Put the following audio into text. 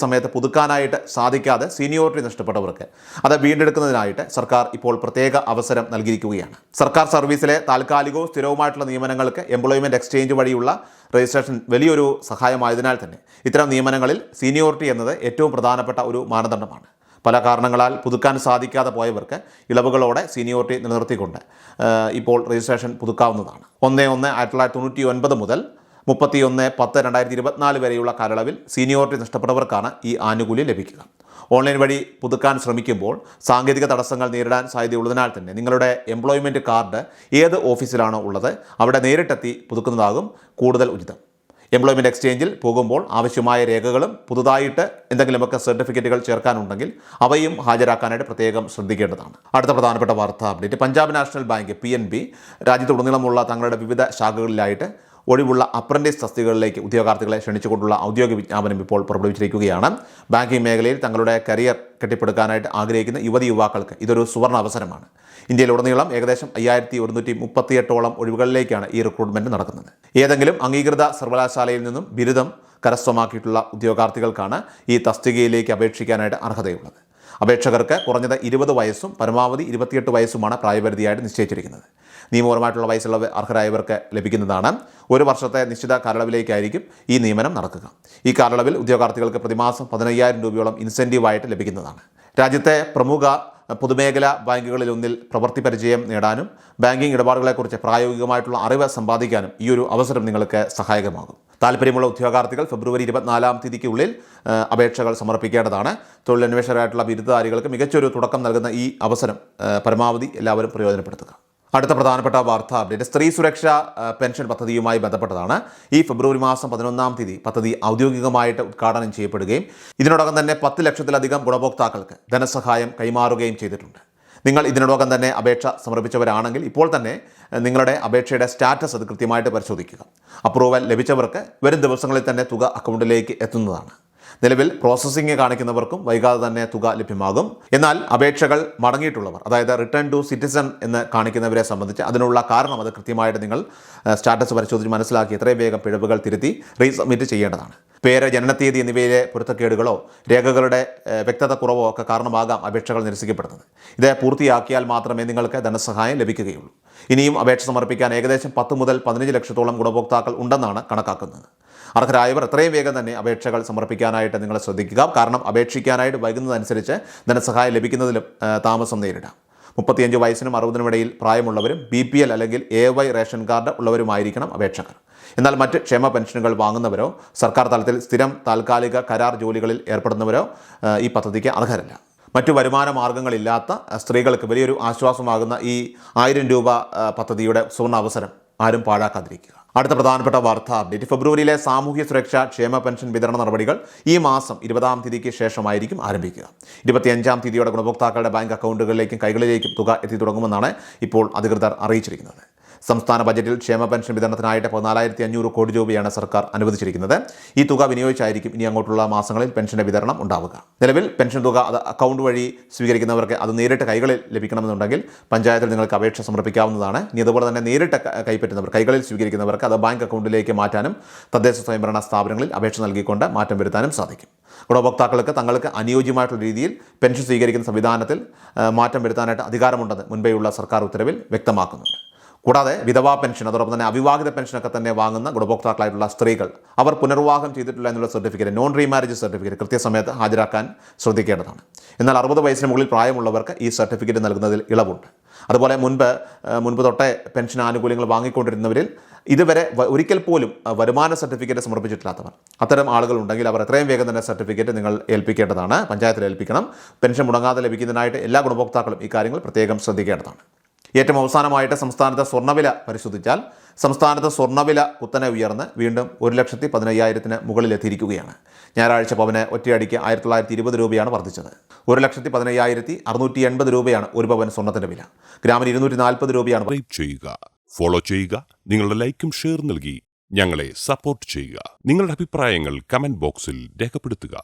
സമയത്ത് പുതുക്കാനായിട്ട് സാധിക്കാതെ സീനിയോറിറ്റി നഷ്ടപ്പെട്ടവർക്ക് അത് വീണ്ടെടുക്കുന്നതിനായിട്ട് സർക്കാർ ഇപ്പോൾ പ്രത്യേക അവസരം നൽകിയിരിക്കുകയാണ്. സർക്കാർ സർവീസിലെ താൽക്കാലികവും സ്ഥിരവുമായിട്ടുള്ള നിയമനങ്ങൾക്ക് എംപ്ലോയ്മെൻറ്റ് എക്സ്ചേഞ്ച് വഴിയുള്ള രജിസ്ട്രേഷൻ വലിയൊരു സഹായമായതിനാൽ തന്നെ ഇത്തരം നിയമനങ്ങളിൽ സീനിയോറിറ്റി എന്നത് ഏറ്റവും പ്രധാനപ്പെട്ട ഒരു മാനദണ്ഡമാണ്. പല കാരണങ്ങളാൽ പുതുക്കാൻ സാധിക്കാതെ പോയവർക്ക് ഇളവുകളോടെ സീനിയോറിറ്റി നിലനിർത്തിക്കൊണ്ട് ഇപ്പോൾ രജിസ്ട്രേഷൻ പുതുക്കാവുന്നതാണ്. 1/1/1999 മുതൽ 31/10/2024 വരെയുള്ള കാലയളവിൽ സീനിയോറിറ്റി നഷ്ടപ്പെട്ടവർക്കാണ് ഈ ആനുകൂല്യം ലഭിക്കുക. ഓൺലൈൻ വഴി പുതുക്കാൻ ശ്രമിക്കുമ്പോൾ സാങ്കേതിക തടസ്സങ്ങൾ നേരിടാൻ സാധ്യതയുള്ളതിനാൽ തന്നെ നിങ്ങളുടെ എംപ്ലോയ്മെൻറ്റ് കാർഡ് ഏത് ഓഫീസിലാണോ ഉള്ളത് അവിടെ നേരിട്ടെത്തി പുതുക്കുന്നതാകും കൂടുതൽ ഉചിതം. എംപ്ലോയ്മെൻറ്റ് എക്സ്ചേഞ്ചിൽ പോകുമ്പോൾ ആവശ്യമായ രേഖകളും പുതുതായിട്ട് എന്തെങ്കിലുമൊക്കെ സർട്ടിഫിക്കറ്റുകൾ ചേർക്കാനുണ്ടെങ്കിൽ അവയും ഹാജരാക്കാനായിട്ട് പ്രത്യേകം ശ്രദ്ധിക്കേണ്ടതാണ്. അടുത്ത പ്രധാനപ്പെട്ട വാർത്താ update, Punjab national bank PNB രാജ്യത്തുടനീളമുള്ള തങ്ങളുടെ വിവിധ ശാഖകളിലായിട്ട് ഒഴിവുള്ള അപ്രന്റീസ് തസ്തികകളിലേക്ക് ഉദ്യോഗാർത്ഥികളെ ക്ഷണിച്ചുകൊണ്ടുള്ള ഔദ്യോഗിക വിജ്ഞാപനം ഇപ്പോൾ പുറപ്പെടുവിച്ചിരിക്കുകയാണ്. ബാങ്കിംഗ് മേഖലയിൽ തങ്ങളുടെ കരിയർ കെട്ടിപ്പടുക്കാനായിട്ട് ആഗ്രഹിക്കുന്ന യുവാക്കൾക്ക് ഇതൊരു സുവർണ അവസരമാണ്. ഇന്ത്യയിലുടനീളം ഏകദേശം 5138 ഒഴിവുകളിലേക്കാണ് ഈ റിക്രൂട്ട്മെൻറ്റ് നടക്കുന്നത്. ഏതെങ്കിലും അംഗീകൃത സർവകലാശാലയിൽ നിന്നും ബിരുദം കരസ്ഥമാക്കിയിട്ടുള്ള ഉദ്യോഗാർത്ഥികൾക്കാണ് ഈ തസ്തികയിലേക്ക് അപേക്ഷിക്കാനായിട്ട് അർഹതയുള്ളത്. അപേക്ഷകർക്ക് കുറഞ്ഞത് 20 വയസ്സും പരമാവധി 28 വയസ്സുമാണ് പ്രായപരിധിയായിട്ട് നിശ്ചയിച്ചിരിക്കുന്നത്. നിയമപരമായിട്ടുള്ള വയസ്സുള്ള അർഹരായവർക്ക് ലഭിക്കുന്നതാണ്. 1 വർഷത്തെ നിശ്ചിത കാലയളവിലേക്കായിരിക്കും ഈ നിയമനം നടക്കുക. ഈ കാലയളവിൽ ഉദ്യോഗാർത്ഥികൾക്ക് പ്രതിമാസം 15,000 രൂപയോളം ഇൻസെൻറ്റീവായിട്ട് ലഭിക്കുന്നതാണ്. രാജ്യത്തെ പ്രമുഖ പൊതുമേഖലാ ബാങ്കുകളിലൊന്നിൽ പ്രവൃത്തി പരിചയം നേടാനും ബാങ്കിംഗ് ഇടപാടുകളെക്കുറിച്ച് പ്രായോഗികമായിട്ടുള്ള അറിവ് സമ്പാദിക്കാനും ഈ ഒരു അവസരം നിങ്ങൾക്ക് സഹായകമാകും. താല്പര്യമുള്ള ഉദ്യോഗാർത്ഥികൾ ഫെബ്രുവരി 24 അപേക്ഷകൾ സമർപ്പിക്കേണ്ടതാണ്. തൊഴിലന്വേഷകരായിട്ടുള്ള ബിരുദധാരികൾക്ക് മികച്ചൊരു തുടക്കം നൽകുന്ന ഈ അവസരം പരമാവധി എല്ലാവരും പ്രയോജനപ്പെടുത്തുക. അടുത്ത പ്രധാനപ്പെട്ട വാർത്താ അപ്ഡേറ്റ് സ്ത്രീ സുരക്ഷാ പെൻഷൻ പദ്ധതിയുമായി ബന്ധപ്പെട്ടതാണ്. ഈ ഫെബ്രുവരി മാസം 11 പദ്ധതി ഔദ്യോഗികമായിട്ട് ഉദ്ഘാടനം ചെയ്യപ്പെടുകയും ഇതിനോടകം തന്നെ 10 ലക്ഷത്തിലധികം ഗുണഭോക്താക്കൾക്ക് ധനസഹായം കൈമാറുകയും ചെയ്തിട്ടുണ്ട്. നിങ്ങൾ ഇതിനോടകം തന്നെ അപേക്ഷ സമർപ്പിച്ചവരാണെങ്കിൽ ഇപ്പോൾ തന്നെ നിങ്ങളുടെ അപേക്ഷയുടെ സ്റ്റാറ്റസ് അത് കൃത്യമായിട്ട് പരിശോധിക്കുക. അപ്രൂവൽ ലഭിച്ചവർക്ക് വരും ദിവസങ്ങളിൽ തന്നെ തുക അക്കൗണ്ടിലേക്ക് എത്തുന്നതാണ്. നിലവിൽ പ്രോസസ്സിംഗ് കാണിക്കുന്നവർക്കും വൈകാതെ തന്നെ തുക ലഭ്യമാകും. എന്നാൽ അപേക്ഷകൾ മടങ്ങിയിട്ടുള്ളവർ, അതായത് റിട്ടേൺ ടു സിറ്റിസൺ എന്ന് കാണിക്കുന്നവരെ സംബന്ധിച്ച് അതിനുള്ള കാരണം അത് കൃത്യമായിട്ട് നിങ്ങൾ സ്റ്റാറ്റസ് പരിശോധിച്ച് മനസ്സിലാക്കി എത്രയും വേഗം പിഴവുകൾ തിരുത്തി റീസബ്മിറ്റ് ചെയ്യേണ്ടതാണ്. പേര്, ജനനത്തീയതി എന്നിവയിലെ പൊരുത്തക്കേടുകളോ രേഖകളുടെ വ്യക്തത കുറവോ ഒക്കെ കാരണമാകാം അപേക്ഷകൾ നിരസിക്കപ്പെടുന്നത്. ഇത് പൂർത്തിയാക്കിയാൽ മാത്രമേ നിങ്ങൾക്ക് ധനസഹായം ലഭിക്കുകയുള്ളൂ. ഇനിയും അപേക്ഷ സമർപ്പിക്കാൻ ഏകദേശം 10 മുതൽ 15 ലക്ഷത്തോളം ഗുണഭോക്താക്കൾ ഉണ്ടെന്നാണ് കണക്കാക്കുന്നത്. അർഹരായവർ എത്രയും വേഗം തന്നെ അപേക്ഷകൾ സമർപ്പിക്കാനായിട്ട് നിങ്ങൾ ശ്രദ്ധിക്കുക. കാരണം അപേക്ഷിക്കാനായിട്ട് വൈകുന്നതനുസരിച്ച് ധനസഹായം ലഭിക്കുന്നതിലും താമസം നേരിടാം. 35 വയസ്സിനും 60-നും ഇടയിൽ പ്രായമുള്ളവരും BPL അല്ലെങ്കിൽ AY റേഷൻ കാർഡ് ഉള്ളവരുമായിരിക്കണം അപേക്ഷകർ. എന്നാൽ മറ്റ് ക്ഷേമ പെൻഷനുകൾ വാങ്ങുന്നവരോ സർക്കാർ തലത്തിൽ സ്ഥിരം താൽക്കാലിക കരാർ ജോലികളിൽ ഏർപ്പെടുന്നവരോ ഈ പദ്ധതിക്ക് അർഹരല്ല. മറ്റു വരുമാന മാർഗ്ഗങ്ങളില്ലാത്ത സ്ത്രീകൾക്ക് വലിയൊരു ആശ്വാസമാകുന്ന ഈ 1000 രൂപ പദ്ധതിയുടെ സുവർണ അവസരം ആരും പാഴാക്കാതിരിക്കുക. അടുത്ത പ്രധാനപ്പെട്ട വാർത്താ അപ്ഡേറ്റ്, ഫെബ്രുവരിയിലെ സാമൂഹ്യ സുരക്ഷാ ക്ഷേമ പെൻഷൻ വിതരണ നടപടികൾ ഈ മാസം 20 ശേഷമായിരിക്കും ആരംഭിക്കുക. 25 ഗുണഭോക്താക്കളുടെ ബാങ്ക് അക്കൗണ്ടുകളിലേക്കും കൈകളിലേക്കും തുക എത്തി തുടങ്ങുമെന്നാണ് ഇപ്പോൾ അധികൃതർ അറിയിച്ചിരിക്കുന്നത്. സംസ്ഥാന ബജറ്റിൽ ക്ഷേമ പെൻഷൻ വിതരണത്തിനായിട്ട് 14,500 കോടി രൂപയാണ് സർക്കാർ അനുവദിച്ചിരിക്കുന്നത്. ഈ തുക വിനിയോഗിച്ചായിരിക്കും ഇനി അങ്ങോട്ടുള്ള മാസങ്ങളിൽ പെൻഷൻ്റെ വിതരണം ഉണ്ടാവുക. നിലവിൽ പെൻഷൻ തുക അത് അക്കൗണ്ട് വഴി സ്വീകരിക്കുന്നവർക്ക് അത് നേരിട്ട് കൈകളിൽ ലഭിക്കണമെന്നുണ്ടെങ്കിൽ പഞ്ചായത്തിൽ നിങ്ങൾക്ക് അപേക്ഷ സമർപ്പിക്കാവുന്നതാണ്. ഇനി അതുപോലെ തന്നെ നേരിട്ട് കൈപ്പറ്റുന്നവർ, കൈകളിൽ സ്വീകരിക്കുന്നവർക്ക് അത് ബാങ്ക് അക്കൗണ്ടിലേക്ക് മാറ്റാനും തദ്ദേശ സ്വയംഭരണ സ്ഥാപനങ്ങളിൽ അപേക്ഷ നൽകിക്കൊണ്ട് മാറ്റം വരുത്താനും സാധിക്കും. ഗുണഭോക്താക്കൾക്ക് തങ്ങൾക്ക് അനുയോജ്യമായിട്ടുള്ള രീതിയിൽ പെൻഷൻ സ്വീകരിക്കുന്ന സംവിധാനത്തിൽ മാറ്റം വരുത്താനായിട്ട് അധികാരമുണ്ടെന്ന് മുൻപേയുള്ള സർക്കാർ ഉത്തരവിൽ വ്യക്തമാക്കുന്നുണ്ട്. കൂടാതെ വിധവാ പെൻഷൻ, അതോടൊപ്പം തന്നെ അവിവാഹിത പെൻഷനൊക്കെ തന്നെ വാങ്ങുന്ന ഗുണഭോക്താക്കളായിട്ടുള്ള സ്ത്രീകൾ അവർ പുനർവിവാഹം ചെയ്തിട്ടില്ല എന്നുള്ള സർട്ടിഫിക്കറ്റ്, നോൺ റീമാരേജ് സർട്ടിഫിക്കറ്റ് കൃത്യസമയത്ത് ഹാജരാക്കാൻ ശ്രദ്ധിക്കേണ്ടതാണ്. എന്നാൽ 60 വയസ്സിന് മുകളിൽ പ്രായമുള്ളവർക്ക് ഈ സർട്ടിഫിക്കറ്റ് നൽകുന്നതിൽ ഇളവുണ്ട്. അതുപോലെ മുൻപ് തൊട്ടേ പെൻഷൻ ആനുകൂല്യങ്ങൾ വാങ്ങിക്കൊണ്ടിരുന്നവരിൽ ഇതുവരെ ഒരിക്കൽ പോലും വരുമാന സർട്ടിഫിക്കറ്റ് സമർപ്പിച്ചിട്ടില്ലാത്തവർ, അത്തരം ആളുകൾ ഉണ്ടെങ്കിൽ അവർ എത്രയും വേഗം തന്നെ സർട്ടിഫിക്കറ്റ് നിങ്ങൾ ഏൽപ്പിക്കേണ്ടതാണ്. പഞ്ചായത്തിൽ ഏൽപ്പിക്കണം. പെൻഷൻ മുടങ്ങാതെ ലഭിക്കുന്നതിനായിട്ട് എല്ലാ ഗുണഭോക്താക്കളും ഈ കാര്യങ്ങൾ പ്രത്യേകം ശ്രദ്ധിക്കേണ്ടതാണ്. ഏറ്റവും അവസാനമായിട്ട് സംസ്ഥാനത്തെ സ്വർണ്ണവില പരിശോധിച്ചാൽ സംസ്ഥാനത്ത് സ്വർണ്ണവില കുത്തനെ ഉയർന്ന് വീണ്ടും 1,15,000-ന് മുകളിലെത്തിയിരിക്കുകയാണ്. ഞായറാഴ്ച പവന് ഒറ്റയടിക്ക് 1,920 രൂപയാണ് വർദ്ധിച്ചത്. 1,15,680 രൂപയാണ് ഒരു പവൻ സ്വർണ്ണത്തിൻ്റെ വില. ഗ്രാമിന് 240 രൂപയാണ്. ഫോളോ ചെയ്യുക. നിങ്ങളുടെ ലൈക്കും ഷെയർ നൽകി ഞങ്ങളെ സപ്പോർട്ട് ചെയ്യുക. നിങ്ങളുടെ അഭിപ്രായങ്ങൾ കമന്റ് ബോക്സിൽ രേഖപ്പെടുത്തുക.